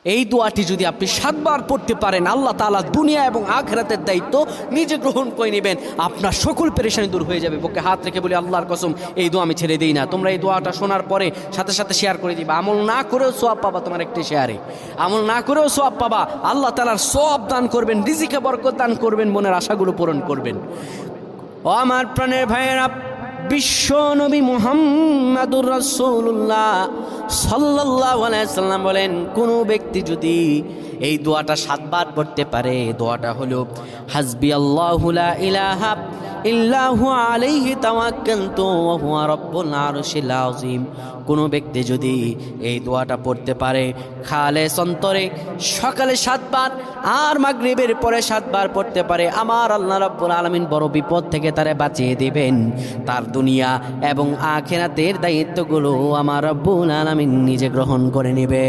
এই দোয়াটি যদি আপনি 7 বার পড়তে পারেন, আল্লাহ তাআলা দুনিয়া এবং আখিরাতের দায়িত্ব নিজে গ্রহণ করে নেবেন, আপনার সকল পেরেশানি দূর হয়ে যাবে। বুকে হাত রেখে বলি, আল্লাহর কসম এই দোয়া আমি ছেড়ে দিই না। তোমরা এই দোয়াটা শোনার পরে সাথে সাথে শেয়ার করে দিবা। আমল না করেও সওয়াব পাবা, তোমার একটি শেয়ারে আমল না করেও সওয়াব পাবা। আল্লাহ তাআলার সওয়াব দান করবেন, রিজিকে বরকত দান করবেন, মনের আশাগুলো পূরণ করবেন। ও আমার প্রাণের ভাইয়েরা, বিশ্ব নবী মুহাম্মাদুর রাসূলুল্লাহ সাল্লাল্লাহু আলাইহি সাল্লাম বলেন, কোনো ব্যক্তি যদি এই দোয়াটা 7 বার পড়তে পারে, দোয়াটা হলো হাসবি আল্লাহু লা ইলাহা ইল্লাহু আলাইহি তাওয়াক্কালতু ওয়া হুয়া রাব্বুল আরশিল আযীম। কোনো ব্যক্তি যদি এই দোয়াটা পড়তে পারে খালেস অন্তরে সকালে 7 বার আর মাগরিবের পরে 7 বার পড়তে পারে, আমার আল্লাহ রাব্বুল আলামিন বড় বিপদ থেকে তারে বাঁচিয়ে দিবেন। তার দুনিয়া এবং আখিরাতের দায়িত্বগুলো আমার রাব্বুল আলামিন নিজে গ্রহণ করে নেবে।